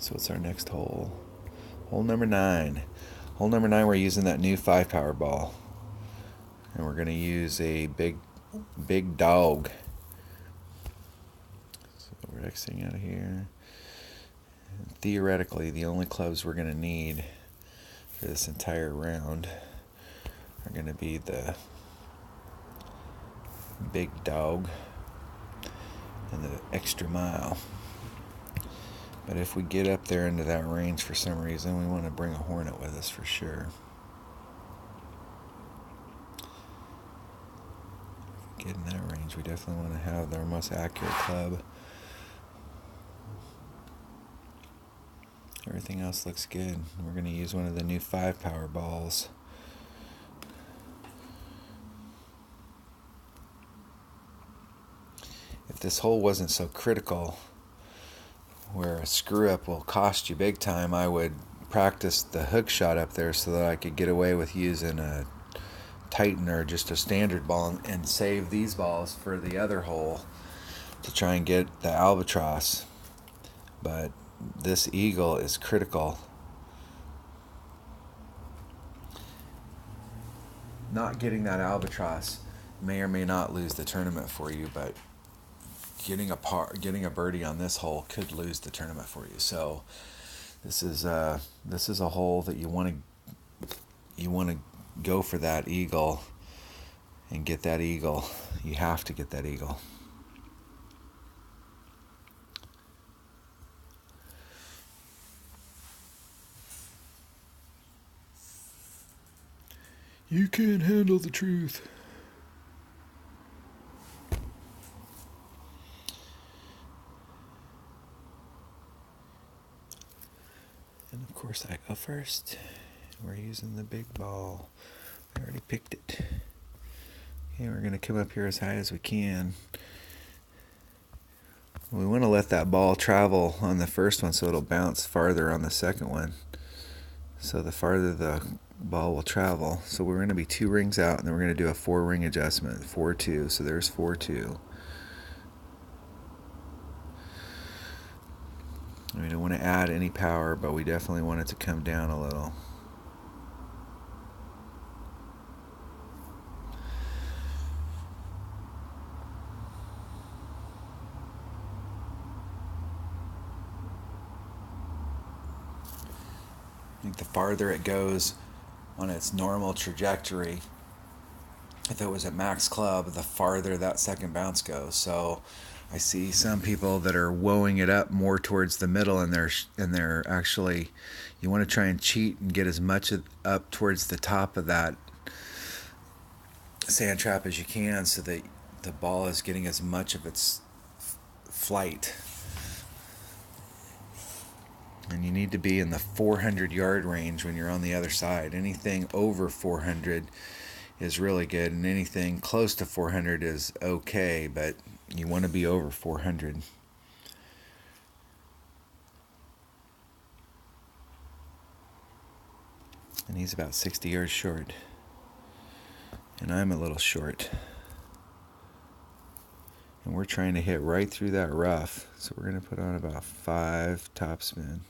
So what's our next hole? Hole number 9. Hole number 9, we're using that new 5 power ball. And we're going to use a big dog. So we're Xing out of here. And theoretically, the only clubs we're going to need for this entire round are going to be the big dog and the extra mile. But if we get up there into that range for some reason, we want to bring a Hornet with us for sure. If we get in that range, we definitely want to have our most accurate club. Everything else looks good. We're going to use one of the new 5 power balls. If this hole wasn't so critical, where a screw up will cost you big time, I would practice the hook shot up there so that I could get away with using a Titan or just a standard ball and save these balls for the other hole to try and get the albatross. But this eagle is critical. Not getting that albatross may or may not lose the tournament for you, but getting a birdie on this hole could lose the tournament for you. So this is a hole that you want to go for that eagle and get that eagle. You have to get that eagle. You can't handle the truth. And of course I go first. We're using the big ball. I already picked it. Okay, we're going to come up here as high as we can. We want to let that ball travel on the first one so it'll bounce farther on the second one. So the farther the ball will travel. So we're going to be 2 rings out, and then we're going to do a 4 ring adjustment. 4-2. So there's 4-2. We don't want to add any power, but we definitely want it to come down a little. I think the farther it goes on its normal trajectory, if it was at max club, the farther that second bounce goes. So I see some people that are woeing it up more towards the middle, and they're actually, you want to try and cheat and get as much up towards the top of that sand trap as you can, so that the ball is getting as much of its flight. And you need to be in the 400 yard range when you're on the other side. Anything over 400 is really good, and anything close to 400 is okay, but you want to be over 400. And he's about 60 yards short. And I'm a little short. And we're trying to hit right through that rough. So we're going to put on about 5 topspin.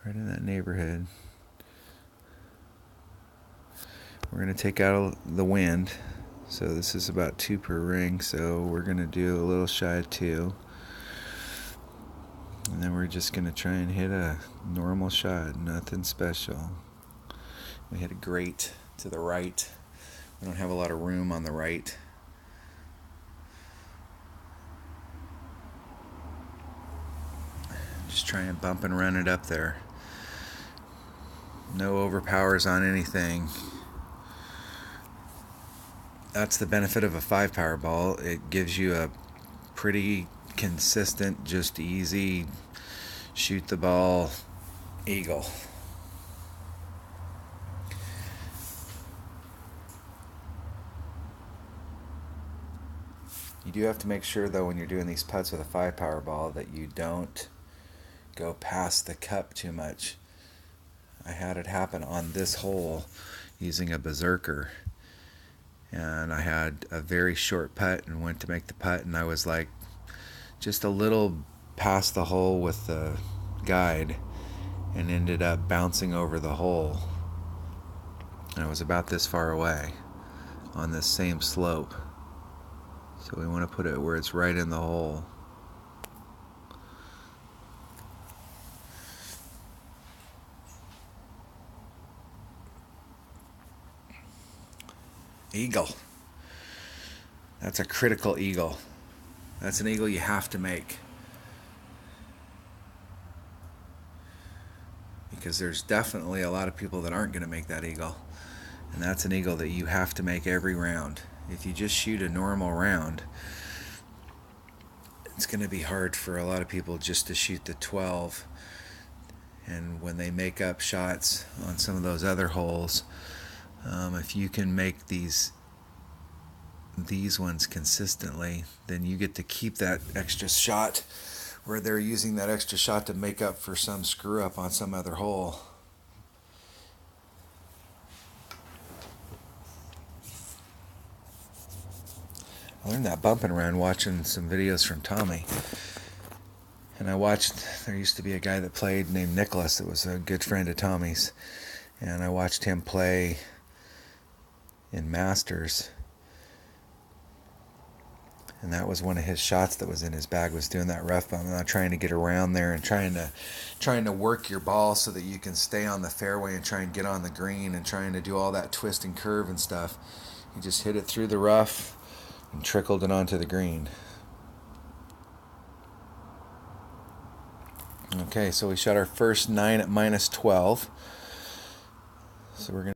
Right in that neighborhood. We're going to take out the wind. So this is about 2 per ring. So we're going to do a little shy of 2. And then we're just going to try and hit a normal shot. Nothing special. We hit a great to the right. We don't have a lot of room on the right. Just try and bump and run it up there. No overpowers on anything. That's the benefit of a 5 power ball. It gives you a pretty consistent, just easy, shoot the ball eagle. You do have to make sure, though, when you're doing these putts with a 5 power ball, that you don't go past the cup too much. I had it happen on this hole using a berserker, and I had a very short putt and went to make the putt, and I was like just a little past the hole with the guide and ended up bouncing over the hole. And I was about this far away on this same slope. So we want to put it where it's right in the hole. Eagle. That's a critical eagle. That's an eagle you have to make. Because there's definitely a lot of people that aren't going to make that eagle. And that's an eagle that you have to make every round. If you just shoot a normal round, it's going to be hard for a lot of people just to shoot the 12. And when they make up shots on some of those other holes, if you can make these ones consistently, then you get to keep that extra shot where they're using that extra shot to make up for some screw up on some other hole. I learned that bumping around watching some videos from Tommy. And I watched, there used to be a guy that played named Nicholas that was a good friend of Tommy's. And I watched him play in Masters. And that was one of his shots that was in his bag, was doing that rough bump. Not trying to get around there and trying to work your ball so that you can stay on the fairway and try and get on the green and trying to do all that twist and curve and stuff. He just hit it through the rough and trickled it onto the green. Okay, so we shot our first 9 at -12. So we're going to